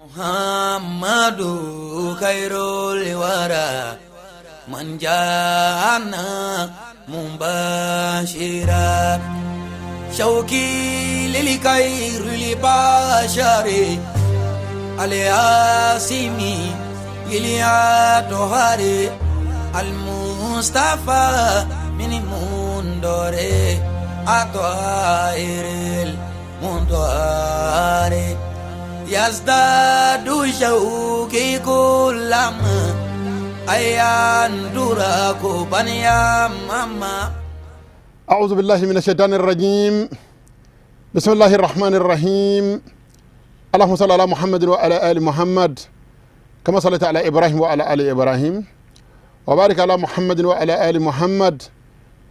Muhammadu khairul wara man jana mubashira shauki lil khairul bashari al-yasimi iliyatohari al-mustafa min mundore atwairil mundore يزداد شوقي كلما أيان دراك بنيا ماما. أعوذ بالله من الشيطان الرجيم. بسم الله الرحمن الرحيم. اللهم صل على محمد وعلى آل محمد كما صليت على إبراهيم وعلى آل إبراهيم وبارك على محمد وعلى آل محمد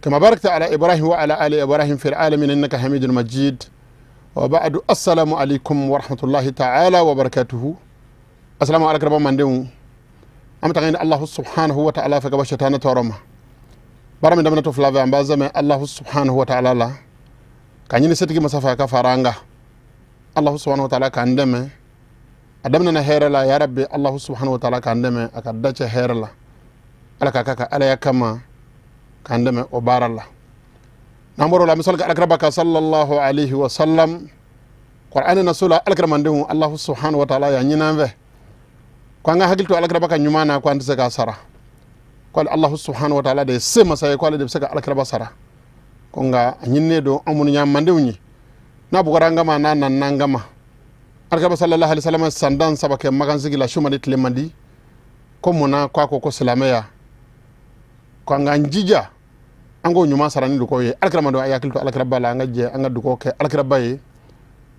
كما باركت على إبراهيم وعلى آل إبراهيم في العالمين إنك حميد مجيد. وبعد السلام عليكم ورحمة الله تعالى وبركاته. السلام عليكم رب مندم أم تغين الله سبحانه وتعالى فكبر شيطان تورما برام دمنا تفلا أمبازم الله سبحانه وتعالى لا كان ينسيتك مسافة كفارانغا الله سبحانه وتعالى كان دم أدمنا نهير لا يا ربي الله سبحانه وتعالى كان دم أكدتش هير لا على كاكا على يكما كان دم وبار الله نمبر لا مثال أكربك صلى الله عليه وسلم قرآن نسول أكرمندهم الله سبحانه وتعالى يعني نامه كوانا هقولت أكربك نيمانا كوان تسكا سرا قال الله سبحانه وتعالى ده سما ساي قال ده بسكا أكربك سرا كونغا نيندو أمون يام مندوني نابوغرانغا ما نانا نانغما أكربك صلى الله عليه وسلم سندان سبك مكان سجلا شو مدت لمندي كومونا كواكو كسلاميا كوانا نجيجا ango nyuma sarani duko ye alkrama do ayakilto alkraba la nga je anga duko ke alkraba ye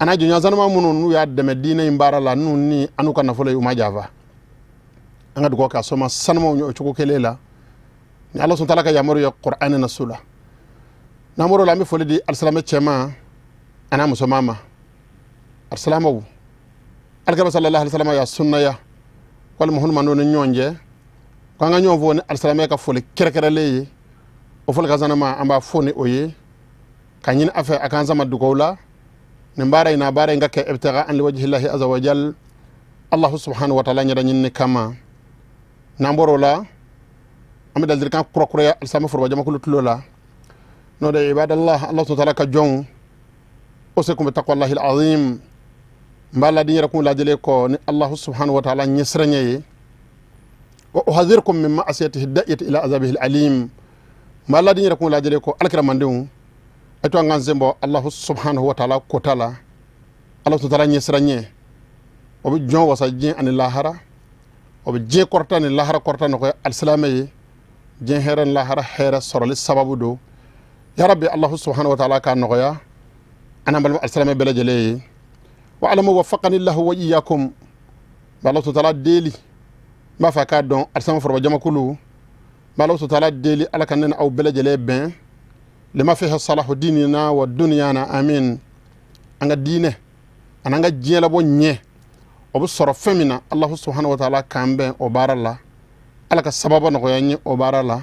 ana jo nyazana ma munu nu ya de medina imbara la nu ni anuka na fole uma java anga duko ka soma sanmo nyo chuko kelela ni allah subhanahu wa ta'ala ka yamaru ya qur'an na sula namoro la mi fole di alsalama chema ana musomama alsalama alkraba sallallahu alaihi wasallam ya sunna ya wal muhun manu nyonje ko nga nyovo ni alsalama ka fole kerekere leye o fol ka zanama amba foni oye kanyin afa akan zama dugola ne mbara ina bara ngake ibtiga an liwajhi llahi azza wa jal allah subhanahu wa ta'ala nyada nyinne kama namboro la am dal dirkan krokro al sama furba jama kulu tulola no de ibadallah allah subhanahu wa ta'ala ka jong o se kum taqwallahi al azim mbala di yarakum la jele ko ni allah subhanahu wa ta'ala nyesranye wa uhadhirkum mimma asiyatihi da'iyat ila azabihi al alim mala dinyere ko lajele ko alkramandewu eto ngan zembo allah subhanahu wa ta'ala ko tala allah ta'ala nyesranye obi jon wasa jin an lahara obi je kortani lahara kortani ko alislamay jin heran lahara hera sorali sababu do ya rabbi allah subhanahu wa ta'ala ka noya ana bal alislamay belajele wa alamu waffaqani allah wa iyyakum allah ta'ala deli ma fa ka don alislamay forba jamakulu بالله تعالى ديلي على كننا أو بلاد لبن لما فيه صلاح ديننا والدنيانا آمين أنغا دينه أنغا جيلا بو نيه وبصرف فمنا الله سبحانه وتعالى كان بين أبار الله على كسبب نغياني أبار الله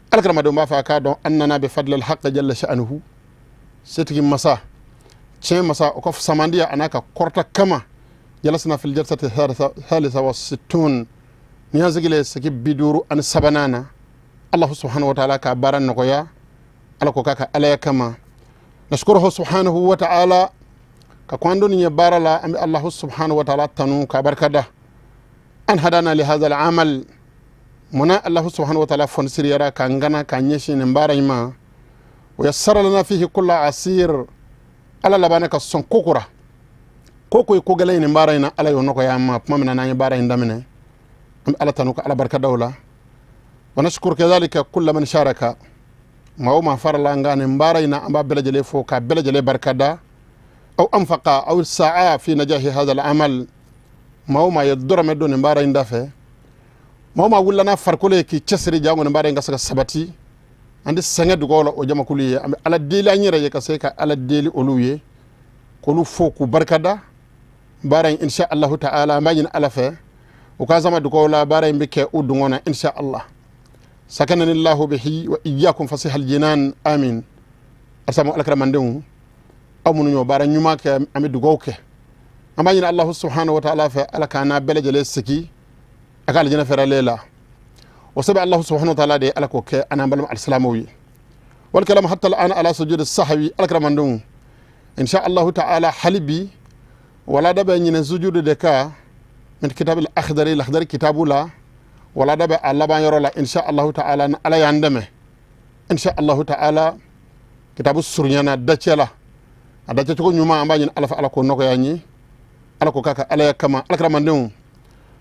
على كرما دوما فاكادو أننا بفضل الحق جل شأنه ستكي مسا تشين مسا وكف سمانديا أناك كورتا كما جلسنا في الجلسة الثالثة والستون نيازغلي سكي بيدورو ان سبنانا الله سبحانه وتعالى كبارن نقيا على كوكاكا عليا كما نشكره سبحانه وتعالى كقواندو ني بارلا ام الله سبحانه وتعالى تنو كبركده ان هدانا لهذا العمل منا الله سبحانه وتعالى فنسيرا كانغنا كانيشي نمباريما ويسر لنا فيه كل عسير على لبانك سون كوكورا كوكو يكوغلي نمبارينا على يونكو ياما مامنا ناني بارين دامنه على تنوك على بركة دولة ونشكر كذلك كل من شارك ما هو ما فرلا عن مبارينا أم بلجلي فوق بلجلي بركة دا أو أنفق أو الساعة في نجاح هذا العمل ما هو ما يدور مدون مبارين دافع ما هو ما ولنا فرقولي كي تشسري جاون مبارين كسر سبتي عند السنة دقولة وجمع كلية على الديل أني رأيك سيك على الديل أولوية كلو فوق بركة دا بارين إن شاء الله تعالى ما ين ألفه وكازما دكولا بارين بك ودغونا ان شاء الله سكنني الله به واياكم فصيح الجنان امين اسمو الكرماندو amunuño bara ñumake ami dugoke amma ñina allahu subhanahu wa ta'ala fe ala kana bele jele siki aka aljana fera lela wa sabi allahu subhanahu wa ta'ala de ala ko ke ana balam alislamowi wal kalam hatta al'ana ala sujud as-sahwi alkramandun insha allahu ta'ala halibi wala da be ñina sujud de ka min kitab al-akhdari kitabula wala da be alla ban yoro la insha allahu ta'ala na ala yandame insha allahu ta'ala kitabu surnyana dacela adace ko nyuma amba ñina ala fa ala ko noko yañi ala ko kaka ala yakama alkramandun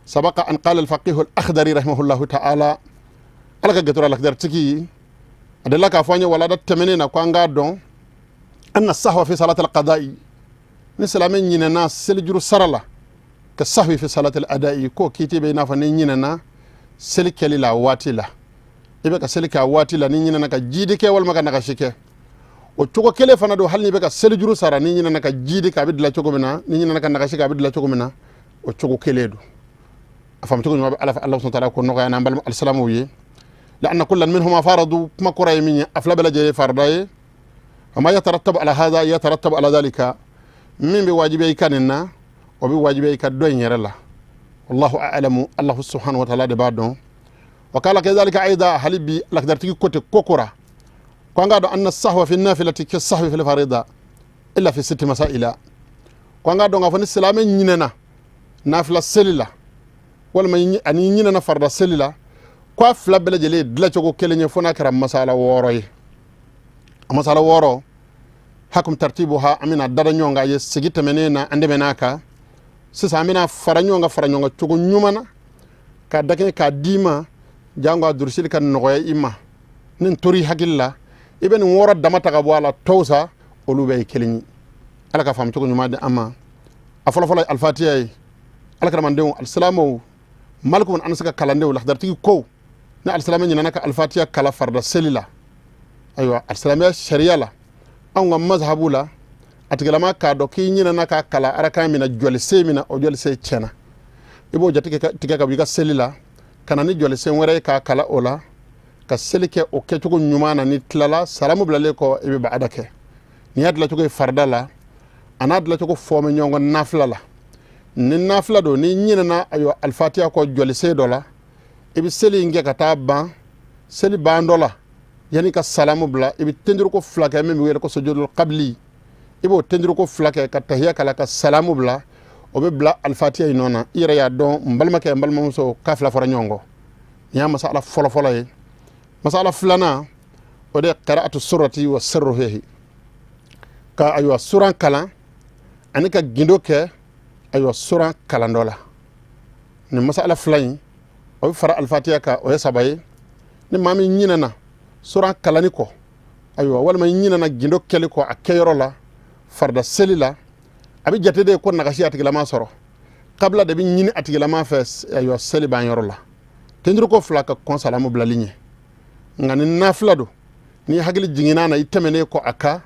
sabaqa an qala al-faqih al-akhdari rahimahullahu ta'ala ala ka gatura al-akhdar tiki adalla ka fanya wala da temenena ko anga don anna sahwa fi salat al-qada'i ni salamen ñina na sel juru sarala ka sahwi fi salat al-ada'i ko kiti be na fa ni ñina na sel kelila watila ibe ka sel ka watila ni ñina na ka jidi ke wal maka naka shike o cogo kele fana do halni be ka sel juru sara ni ñina na ka jidi ka bidla cogo mina ni ñina na ka naka shika bidla cogo mina o cogo kele do afam cogo ñuma ala fa allah subhanahu wa ta'ala ko no yana bal al-salamu wi لأن كل منهما فرضوا كما قرأ مني أفلا بلا جري فرضاي وما يترتب على هذا يترتب على ذلك من بواجبه كاننا وبواجبه كدوين يرلا والله أعلم الله سبحانه وتعالى بعده وقال كذلك أيضا حلبي لك درتك كوت كوكورا كان قالوا أن الصحوة في النافلة كالصحوة في الفريضة إلا في 6 مسائل كان قالوا أن السلام يننا نافلة سليلة ولما أن يننا فرض سليلة kwa fla bele jele dla chogo kelenye fona kara masala woro yi masala woro hakum tartibuha amina dada nyonga ye sigita menena ande menaka sisa amina faranyonga chogo nyumana ka dakene ka dima jango dursil kan noya ima nin tori hakilla ibn woro damata ka wala tawsa olube kelenyi ala ka fam chogo nyumade ama afolo folo al-fatiha ala kara mande al-salamu malkum an saka kalande wala dartigi ko na al-salamu ñina naka al-fatiha kala farda selila aywa al-salamu sharia la anga mazhabu la atigala ka do ki ñina naka kala araka mina jole semina o jole se cena ibo jatike tika ka biga selila kana ni jole se wore ka kala ola ka selike o ke tugo nyumana ni tlala salamu blale ko ibe baadake ni adla tugo farda la anadla tugo fome nyongo nafla la ni nafla do ni ñina na aywa al-fatiha ko jole se dola ibi seli nge kata ban seli bandola yani ka salamu bla ibi tendiru ko flake memi wele ko sujudul qabli ibo tendiru ko flake ka tahiyya kala ka salamu bla o be bla al-fatiha inona ira ya don mbalma ke mbalma muso kafla fora nyongo nya masala folo folo yi masala flana o de qira'atu surati wa sirru fihi ka aywa suran kala anika gindoke aywa suran kala ndola ni masala flani o fara al-fatiha ka o sabaye ni mami nyinana sura kalani ko aywa wala ma nyinana gindo keli ko akeyoro la farda selila abi jatede ko nagashi atigila ma soro qabla de bi nyini atigila ma fes aywa seli ban yoro la tendru ko flaka kon salamu bla linye ngani naflado ni hagili jingina na itemene ko aka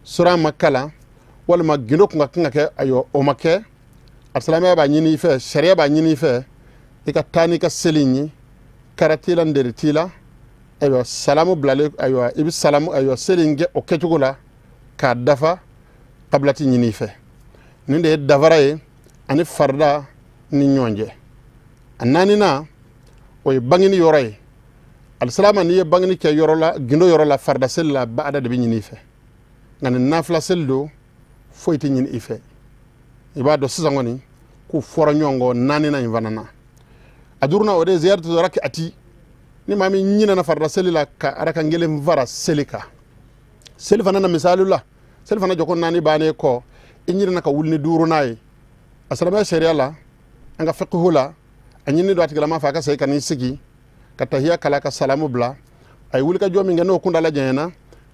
sura makala wala ma gindo ko ngaka ke ayo o make assalamu ba nyini fe sharia ba nyini fe ika tani ka selinyi karatila nderitila aywa salamu blale aywa ibi salamu aywa selinge o ketugula ka dafa qablati nyini fe ninde davaraye ani farda ni nyonje annani na o bangini yoray al-salama ni bangini ke yorola gindo yorola farda sella baada de bi nyini fe ngani nafla seldo foyti nyini ife ibado sisangoni ku foro nyongo nani na invanana adurna ode ziyaratu rak'ati ni mami nyina na farda selila ka araka ngele mvara selika selfa na misalula selfa na jokon nani bane ko inyina na ka wulni duru nay asalama sharia la anga fiqhula anyini do atigala ma fa ka sey kan sigi ka tahiyya kala ka salamu bla ay wulka jomi ngeno kunda la jena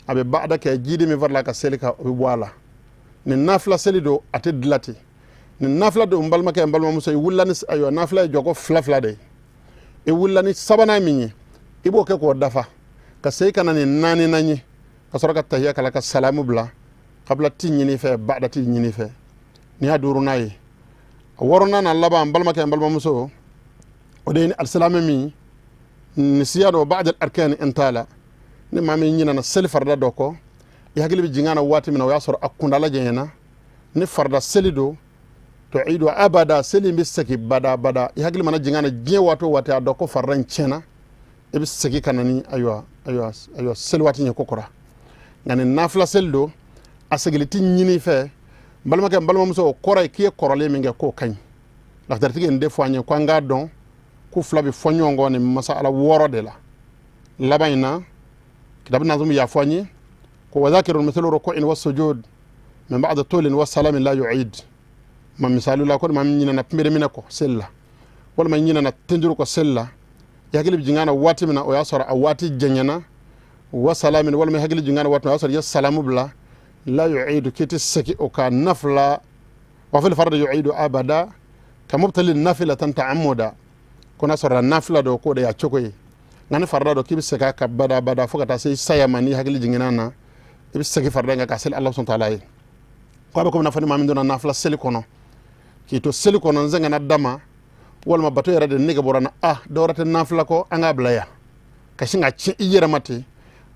abe baada ka jidi mi varla ka selika o wala ni nafla selido ate dilati ni nafla do mbalma ke mbalma muso wullani ayo nafla jogo flafla de e wullani sabana minyi ibo ke ko dafa ka sey kanani nani nanyi ka soraka tahiyya kala ka salamu bla qabla tinyini fe ba'da tinyini fe ni aduru nayi worona na laba mbalma ke mbalma muso o de al-salamu mi ni siyado ba'da al-arkan intala ni mami nyina na sel farda doko ya hagili bi jingana wati mina ya sor akunda la jena ni farda selido tu'idu abada seli bi seki bada bada i hakili mana jingana jiye wato wati a doko farran cena e bi seki kanani aywa sel wati nye kokora ngani nafla sel do a segiliti nyini fe balma muso kora kiye korole minge ko kany ndax dar tige nde foanye ko nga don ku flabi fonyongo ni masala woro de la labayna kitab nazum ya foanye ko wadhakiru mithlu ruku'in was-sujud min ba'da tulin was-salam la yu'id ma misalu la ko ma nyina na pimbe mina ko sella wala ma nyina na tenjuru ko sella ya gilib jingana wati mina o ya sora awati janyana wa salamin wala ma hagilib jingana wati ya sora ya salamu bla la yu'id kiti saki o ka nafla wa fil fard yu'id abada kamubtali nafila ta'ammuda kuna sora nafla do ko da ya chokoyi ngani farda do kibi saka ka bada fokata sai sayamani hagilib jingana na ibi saki farda nga ka sel Allah subhanahu wa ta'ala ko ba ko na fani mamin do na nafla sel kono kito seli kono nzenga na dama walma bato yara de nega borana dawrata nafla ko anga blaya kashinga ci iyera mate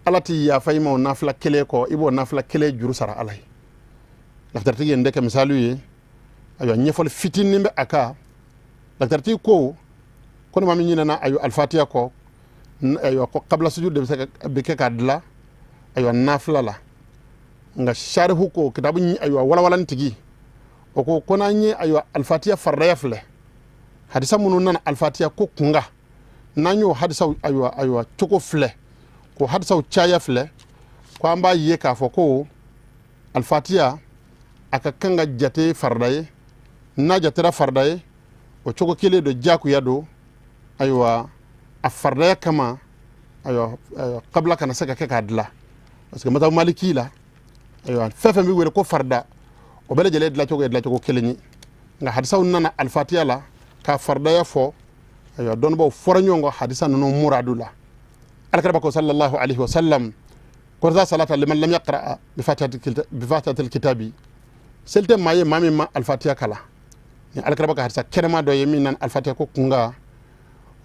alati ya fayma nafla kele ko ibo nafla kele juru sara alay laftarti yende ka misalu yi ayo nyefol fitin nimbe aka laftarti ko kono mami nyina na ayo al-fatiha ko ayo ko qabla sujud de be ke kadla ayo nafla la nga sharhu ko kitabu ayo wala ntigi o ko konanye ayo al-fatiha farraya fle hadisa munu nan al-fatiha ko kunga nanyo hadisa ayo choko fle ko hadisa chaya fle ko amba ye ka fo ko al-fatiha aka kanga jate fardaye na jatera fardaye o choko kele do jaku yado ayo a fardaya kama ayo qabla kana saka ka kadla parce que mata maliki la ayo fefe mi wele ko farda o bele jele dla chogo keleni nga hadisa nana al-fatiha la ka farda ya fo ayo don bo foranyo hadisa no muradula al-karba ko sallallahu alaihi wasallam ko za salata liman lam yaqra bi fatihatil kitabi selte maye mami ma al-fatiha kala ni al-karba ka hadisa kerema do yemi nan al-fatiha ko kunga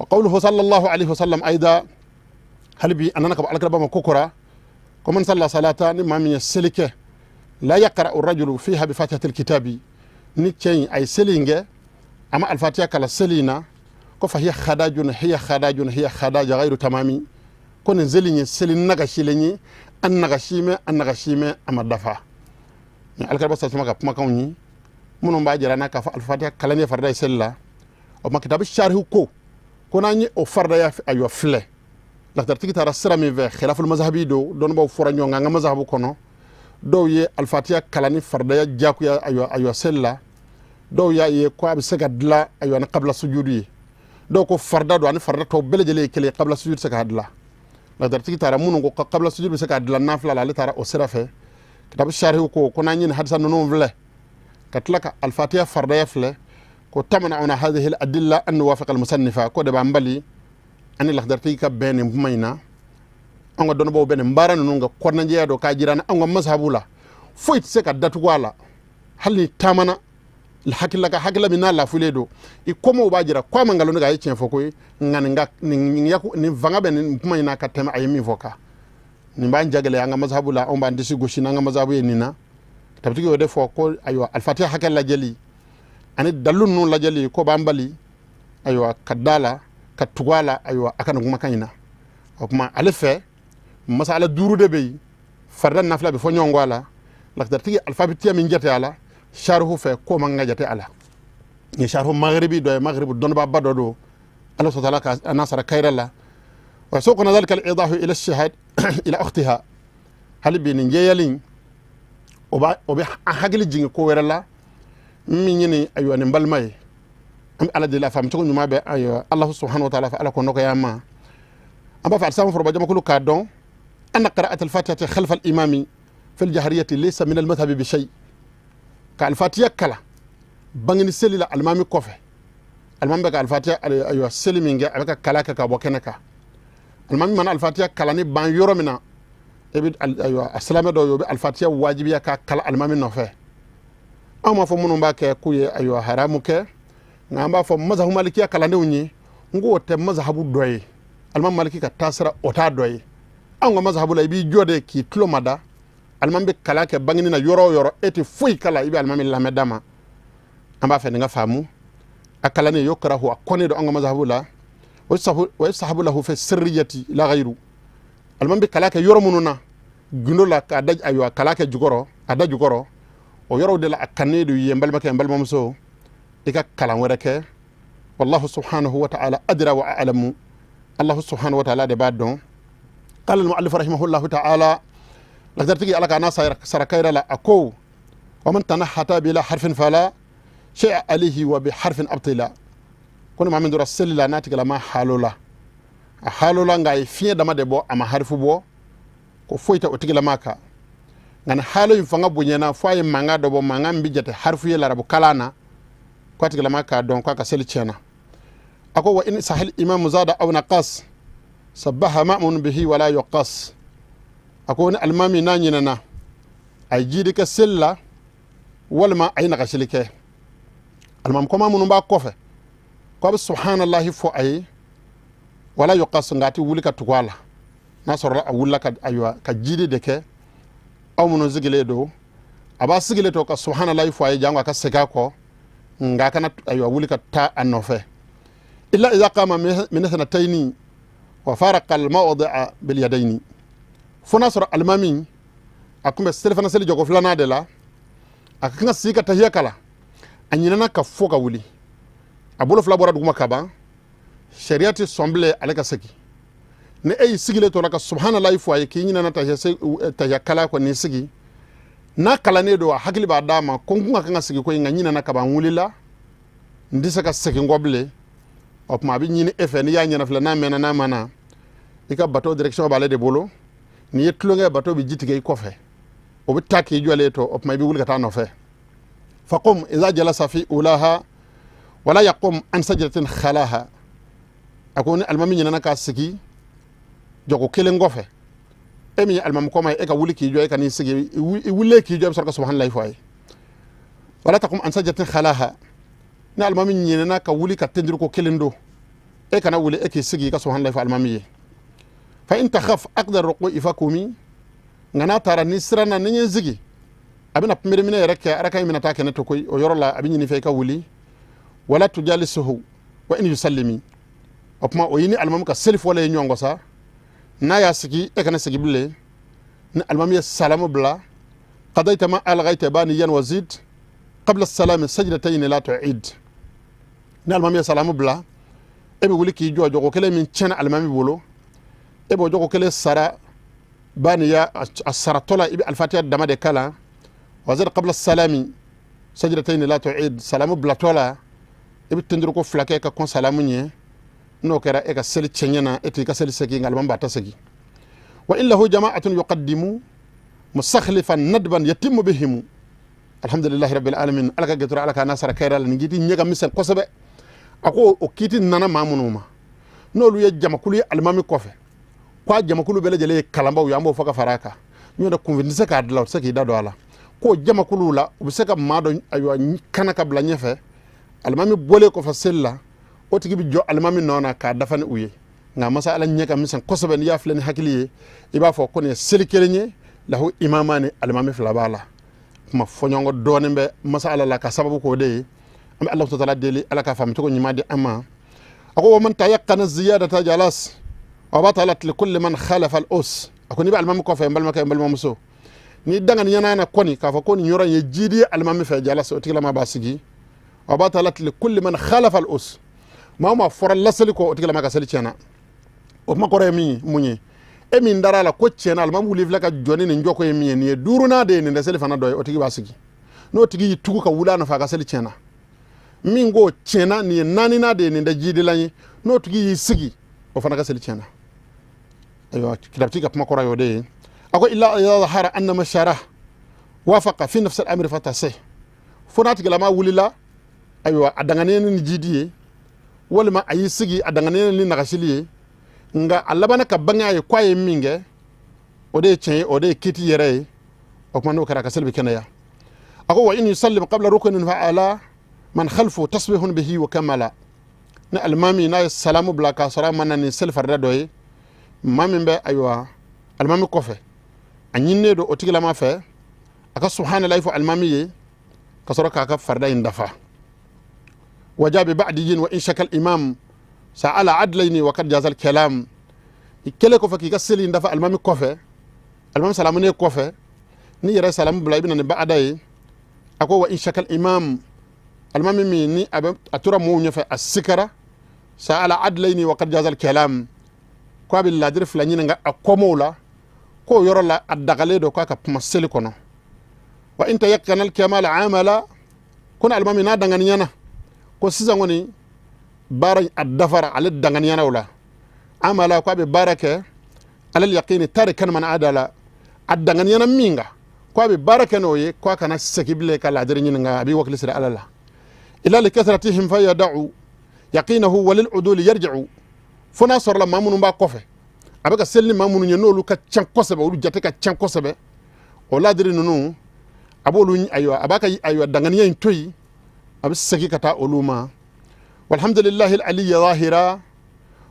wa qawluhu sallallahu alaihi wasallam aida halbi anana ka al-karba ma kokora ko man salla salata ni mami selike لا يقرأ الرجل فيها بفاتحة الكتاب نيتشين أي سلينجة أما الفاتحة كلا سلينا كفهي خداج غير تمامي كون زليني سلين نغشيلني النغشيمة أما دفع يعني الكربة سلسمة كما كوني منو باجرانا كفا الفاتحة كلا نفرد سلا وما كتاب الشارح كوناني أو فرد أيوة فله لكترتك ترى سرمي في خلاف المذهبي دون بو فرانيو نغا مذهبو كونو do ye al-fatiha kalani fardaya jakuya ayo sella do ya ye ko ab saka dla ayo na qabla sujudi do ko farda do an farda to belejele kele qabla sujud saka dla la darti tara munu ko qabla sujud saka dla nafla la tara o sirafe kitab sharhi ko nanyin hadisa no vle katlaka al-fatiha fardaya fle ko tamna'una hadhihi al-adilla an nuwafiq al-musannifa ko de bambali ani la darti ka ben mayna anga don bo ben mbara no nga korna jeedo ka jirana anga mazhabula foit se ka datu wala halni tamana la hakila mina la fuledo i komo ba jira kwa mangalo nga yechen fokoy ngani nga ni yaku ni vanga ben kuma ina ka tema ayemi voka ni mba njagale anga mazhabula on ba ndisi goshi nga mazhabu yenina tabtiki wode fo ko aywa al-fatiha hakala jeli ani dalun no la jeli ko bambali aywa kadala katwala aywa akana kuma kanyina kuma alefe masala duru de bey fardan nafla be fo nyongwala lak dartigi alphabet min jete ala sharhu fe ko man ngajate ala ni sharhu maghribi do maghribi don ba bado do Allah subhanahu wa ta'ala anasara kayrala wa suqna dhalika al-idah ila ash-shahad ila ukhtiha hal bi ni jeyalin obi hagli jingi ko werala min yini ayo ne balmay am ala de la fam to nyuma be ayo Allah subhanahu wa ta'ala fa ala ko noko yama amba fa sam forba jama ko ka don أن قراءة الفاتحة خلف الإمام في الجهرية ليس من المذهب بشيء كالفاتحة كلا بانغني سلي لا المامي كوفي المامي بك الفاتحة أيوة سلي مينجا أبكا كلاكا كابوكينكا المامي من الفاتحة كلا ني بان يورو منا أيوة السلام دو يوبي الفاتحة واجبية كلا المامي نوفي أما فمونو باكي كوي أيوة حراموكي نعم فم مذهب مالكية كلا نيوني نغو تم مذهب دوي المامي مالكي كتاسرة أوتا دوي anga mazhabu la ibi jode ki tlomada almambe kala ke bangini na yoro eti fuy kala ibi almami la medama amba fe nga famu akalane yukrahu akone do anga mazhabu la wa sahabu lahu fi sirriyati la ghayru alman bi kalaka yoromununa gunola ka daj aywa kalaka jugoro ada jugoro o yoro de la akane do yembal make embal momso ika kalan wereke wallahu subhanahu wa ta'ala adra wa a'lamu allah subhanahu wa ta'ala de badon qala al muallif rahimahullahu ta'ala لقدر تجي على كنا سركير لا أكو ومن تنحت بلا حرف فلا شيء عليه وبحرف أبطلا كنا ما من دور السل لا ناتج لما حالولا حالولا عاي فيه دم دبوا أما حرف بوا كفويت أتجي لما كا عن حالو يفعل بنينا فاي مانع دبوا مانع بيجت حرف يلا ربو كلانا كاتج لما كا دون كا كسل تشينا أكو وإن سهل إمام مزاد أو نقص صبها مأمون به ولا يقص أكو المامي نانينا أيجيدك سلا walma ay naga silike almam koma munum ba kofe ko subhanallahi fo ay wala yuqas ngati wulika tukwala nasoro awulla ka aywa ka jidi deke aw munun zigile do aba sigile to ka subhanallahi fo ay jangwa ka sega ko nga kana aywa wulika ta anofe illa idha qama min sanataini wa faraqa al mawdi'a bil yadaini fo nasoro almami akumbe selefana seli jogo flana de la akanga sika tahiya kala anyina ka foka wuli abulo fla bora duguma kaba shariati somble alaka saki ne ay sigile to laka subhanallahi fo ay kinyina na tahiya kala ko ni sigi na kala ne do hakili ba dama kongunga kanga sigi ko nganyina na kaba wulila ndisa ka saki ngoble op ma bi nyini efe ni ya nyana fla na mena na mana ika bato direction ba le de bolo ni yetlonga bato bi jitige kofe وبالتاكي جواليتو أب ما يقول كتانو فيه فقم إذا جلس في أولاها ولا يقوم عن سجدة خلاها أكون المامي نانا كاسكي جوكو كيلن غوفه أمي المام كوما إيكا وليكي جو إيكا نيسكي وليكي جو بسرق سبحان الله فاي ولا تقوم عن سجدة خلاها نا المامي نانا كولي كتندركو كيلن دو إيكا نولي إيكي سكي كسبحان الله فالمامي فإن تخاف أقدر رقوي إفاكومي ngana tara ni sirana ni zigi abina pimere mine reke araka mina take ne tokoy o yorola abini ni feka wuli wala tujalisuhu wa in yusallimi opma o yini almam ka self wala nyongo sa na ya sigi e kana sigi bile ni almam ya salamu bla qadayta ma alghayta baniyan wazid qabla as-salam sajdatayn la tu'id ni almam ya salamu bla e be wuli ki jojo ko kele min chena almami bolo e bo jogo kele sara بانيا السرطلة الفاتحة دم دكلا وزير قبل السلام سجدتين لا تعيد سلام بلاتولا تندركو فلاكي كون سلامني نو كرا إيكا سلي تشنينا إتيكا سلي سكي غالبان باتا سكي وإن له جماعة يقدم مستخلفا ندبا يتم بهم الحمد لله رب العالمين ألقا جتر ألقا ناصر كيرا لنجيتي نيغا مثل قصبة أكو أكيتي نانا مامونوما نولو يجمع كلي المامي كوفي kwa jamakulu bele jele kalamba uyambo faka faraka nyoda convince ka adla saki dado ala ko jamakulu la ubiseka mado aywa kana kabla nyefe almami bole ko fasella o tigi bi jo almami nona ka dafani uye nga masa ala nyeka misan kosoben ya fleni hakiliye iba fo ko ne selikelenye lahu imamani almami flabala ma fonyongo donembe masa ala la ka sababu ko de am Allah ta'ala deli ala ka fam to ko nyimadi ama ako man tayaqqana ziyadata jalas وبطلت لكل من خالف الأس أكون يبقى المام كوفي يمبل مكان يمبل مامسو ni dangan yana na koni ka fa koni nyora ye jidi almami fa jala so tigla ma basigi wa batalat li kulli man khalafa al us ma foral lasali ko tigla ma ka sali chena o ma kore mi munyi e min dara la ko chena almam wuli vla ka joni ni njoko mi ni duruna de ni ndaseli fa na doy o tigi basigi no tigi tugu ka wulana fa ka sali chena mingo chena ni nani na de ni nda jidi lañi no tigi sigi o fa na ka sali chena ايوه كتابتي كما قرا يودي اكو الا اذا ظهر ان مشاره وافق في نفس الامر فتصح فنات لما وللا ايوه ادغانين جيدي ولا ما اي سغي ادغانين ni nakashili nga alabana ka banga ay kwaye minge ode chen ode kiti yere o manu kara kaselbi kenaya ako wa in yusallim qabla ruknin fa ala man khalfu tasbihun bihi wa kamala na almami na salamu blaka sara manani self radoy mamin be aywa almami kofe anyinne do otigila ma fe aka subhanallahi fa almami ye kasoro ka farda indafa وجاء ببعدين وإن شك الإمام سأل عدلين وقد جاز الكلام يكلك فكي كسلين دفع المام كوفة المام سلامني كوفة ني يرى سلام بلا ابن بعدي أكو وإن شك الإمام المام ميني أترى مونيا في السكرة سأل عدلين وقد جاز الكلام كوا بالله درف لاني نغا أكومولا كو يرى لا الدغالي دو كاكا بمسلي كونو وإنت يكن الكمال عاملا كون المام نادغانيانا ko sisan woni bara addafara ala danganiyana wala amala ko be barake alal yaqini tarikan man adala addanganiyana minga ko be barake no ye ko kana sekible kala dirni nga abi wakli sira alala illa li kathratihim fa yad'u yaqinahu walil udul yarji'u fona sor la mamunu ba kofe abaka selni mamunu nyenolu ka chan kosebe ulu jate ka chan kosebe o ladiri nunu abolu aywa abaka aywa danganiya toyi أبسكي كتا علوما والحمد لله العلي ظاهرا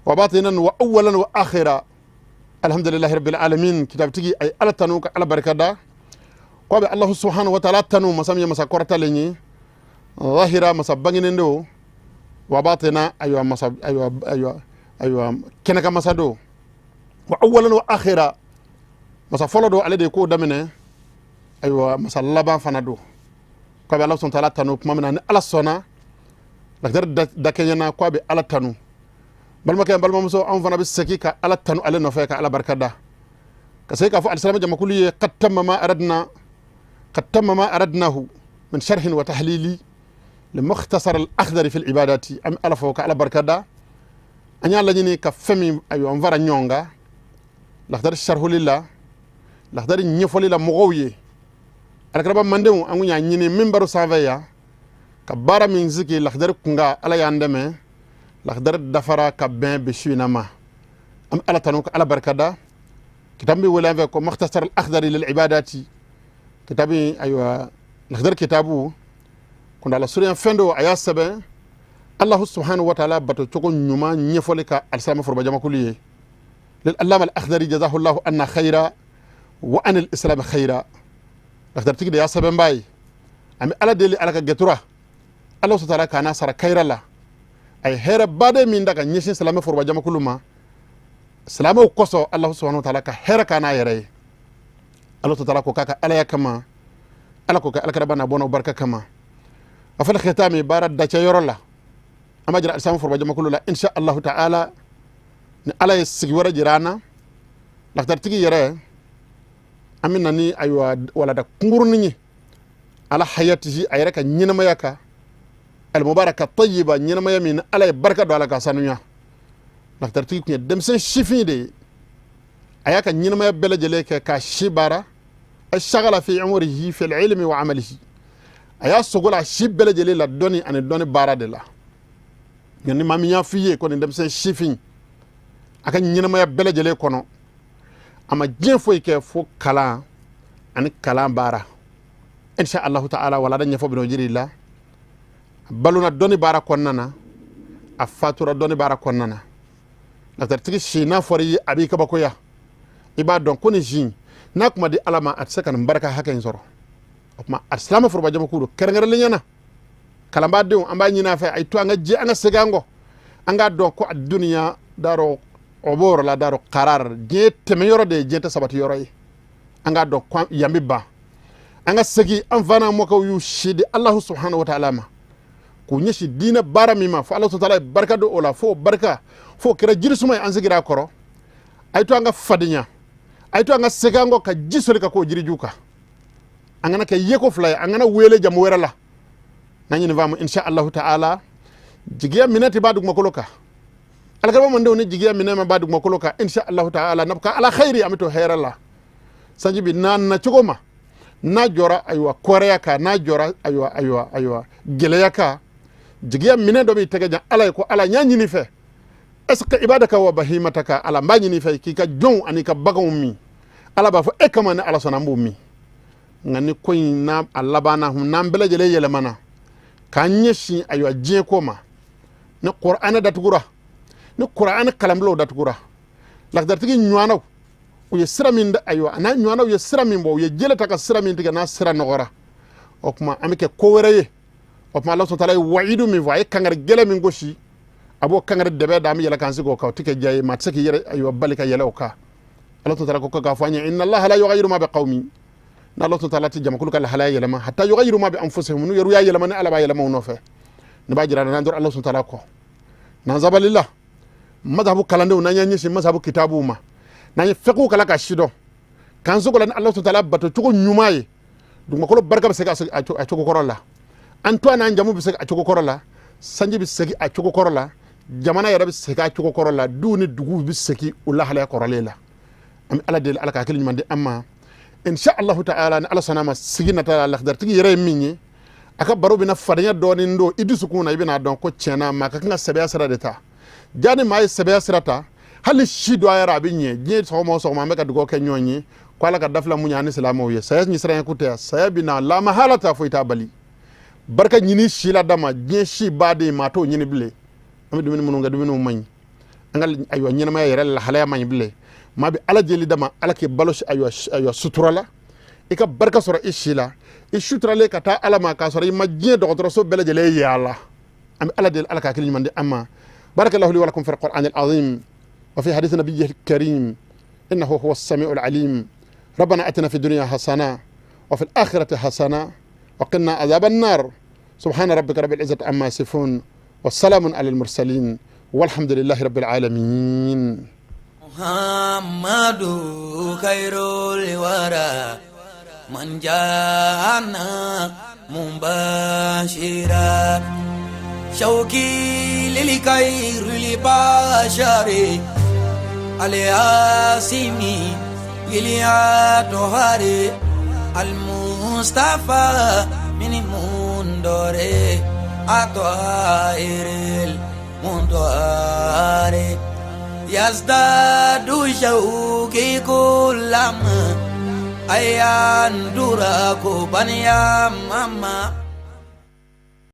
وباطنا وأولا وآخرا الحمد لله رب العالمين كتاب تجي أي على تنوك على بركة دا قابل الله سبحانه وتعالى تنو مسامي مسا كورتا لني ظاهرا مسا بانينندو وباطنا أيوة مسا أيوة كنك مسا دو وأولا وآخرا مسا فولو على دي كو دمنه أيوة مسا لبا فنادو ko be Allah subhanahu wa ta'ala tanu kuma mina ni ala sona lakdar da kenyana ko be ala tanu balma muso an fana be seki ka ala tanu ale no fe ka ala barkada ka sai ka fu al-salama jama kulli qattamma ma aradnahu min sharh wa tahlili لمختصر الأخضر في العبادات أم ألف وكألا بركدا أن يالله ka femi ayo anvara nyonga lakdar sharhu lillah lakdar nyefoli la mogoye alkaraba mandemu angunya nyini mimbaru saveya ka bara min ziki lakhdar kunga ala yandeme lakhdar dafara ka ben bishina ma am ala tanuka ala barkada kitambi wala ko mukhtasar al akhdari lil ibadati kitabi aywa lakhdar kitabu kunda la suriyan fendo aya sabe allah subhanahu wa ta'ala bato choko nyuma nyefolika al salama furba jama kuliye lil allama al akhdari jazahu allah anna khaira wa an al islam khaira lakhdar tigi de ya sabe mbay ami ala deli ala ka getura Allah subhanahu wa ta'ala kana sara kairala ay hera bade min daga nyeshin salama furba jama kuluma salama koso Allah subhanahu wa ta'ala ka hera kana yere Allah subhanahu wa ta'ala ko kaka ala yakama ala ko ka ala karabana bono barka kama afal khitami barad da ca yorola amajra salama furba jama kulula insha Allah ta'ala ni ala sigi wara jirana lakhdar tigi yere amina ni aywa wala da kungurni ala hayatihi ayraka nyinama yaka al mubaraka tayyiba nyinama yamin ala barka do ala ka sanunya naktar tiki kunya dem sen shifi de ayaka nyinama bela jele ka shibara ashagala fi umrihi fi al-ilm wa amalihi aya sogola shibela jele la doni an doni bara de la ngani mamiya fiye ko dem sen shifi aka nyinama bela jele kono ama jeen foy ke fo kala ani kala bara insha Allah ta'ala wala da nyafo bino jiri la baluna doni bara konnana a fatura doni bara konnana la tartiki shina fori abi ka bakoya iba don koni jin na kuma di alama at sakan baraka hakan zoro kuma aslama furba jama kudo kerngere lenyana kala ba de amba nyina fa ay to anga je anga segango anga don ko ad dunya daro obor la daro qarar je teme yoro de je ta sabati yoro yi anga do yambi ba anga segi an fana moko yu shidi Allah subhanahu wa ta'ala ma ku nyeshi dina barami ma fa Allah subhanahu wa ta'ala barka do ola fo barka fo kira jiri sumay an sigira koro ay to anga fadinya ay to anga segango ka jisori ka ko jiri juka anga na ka yeko flay anga na wele jam werala nani ne vamu insha Allah ta'ala jigiya minati badu makoloka algarba man dewni jigiya minema badu makoloka insha Allah ta'ala nabka ala khairi amito herala sanjibi nan na chugoma na jora aywa korea ka na jora aywa geleya ka jigiya mine do bi tegeja ala ko ala nyanyi ni fe est-ce que ibadaka wa bahimataka ala mbanyi ni fe ki ka jon ani ka bagum mi ala ba fo e kama na ala sona mbu mi ngani koy na alla bana hum na mbele jele yele mana ka nyeshi aywa je koma ni qur'ana datugura ni qur'ana kalamlo datugura lak dartigi nyuanaw uye sira min da aywa ana nyuanaw ye sira min bo ye jele taka sira min tiga na sira nogora okuma amike ko wereye o ma Allah subhanahu wa ta'ala wa'idu min wa kangar gele min goshi abo kangar debe da mi yala kan sigo ka tike jaye mat saki yere ayo balika yala oka Allah subhanahu wa ta'ala ko ka fanya inna Allah la yughayyiru ma biqaumin na Allah subhanahu wa ta'ala ti jama kulu kala halaya yala ma hatta yughayyiru ma bi anfusihim nu yaru ya yala man ala ba yala ma no fe ne ba jira nan dor Allah subhanahu wa ta'ala ko nan zabalillah madhabu kalande na nyanyi si madhabu kitabu ma na feku kala ka shido kan so golan Allah subhanahu wa ta'ala bato tuko nyumaye dum ko barka be sega a tuko korola antoine an jamu be sega a tuko korola sanji be sega a tuko korola jamana yara be sega a tuko korola duni dugu be segi ulla hala korolela am ala del ala ka kelin mande amma insha Allah ta'ala na ala sanama sigina ta Allah dar tigi yere minni aka baro bina fadanya doni ndo idisu kuna ibina don ko cena maka kanga sabe asara deta jani mai sabe asara ta hali shido ayara binye je so mo meka dugo ke nyonyi kwala ka dafla munya ni salamo ye saya ni sira kuta saya bina la mahalata fo ita bali barka nyini shila dama je shi bade mato nyini bile am dum mun nga dum man angal aywa nyina ma yere la halaya man bile ma bi ala jeli dama ala ke balosh aywa suturala ika barka sura ishila ishutrale kata ala ma ka sura ma je do so bele jele yalla am ala del ala ka kelin man de amma barakallahu li wa lakum fi alquran alazim wa fi hadith nabiyyi alkarim innahu huwa as-sami'u al-alim ربنا أتنا في الدنيا حسنة وفي الآخرة حسنة وقنا عذاب النار سبحان ربك رب العزة عما يصفون والسلام على المرسلين والحمد لله رب العالمين محمد خير الورى من جاءنا مباشرا شوقي للخير لبشر الياسمي إليا توهاري المصطفى من مندوري أطهير المندوري يزداد شوقي كلما أيان دراكو بنيا ماما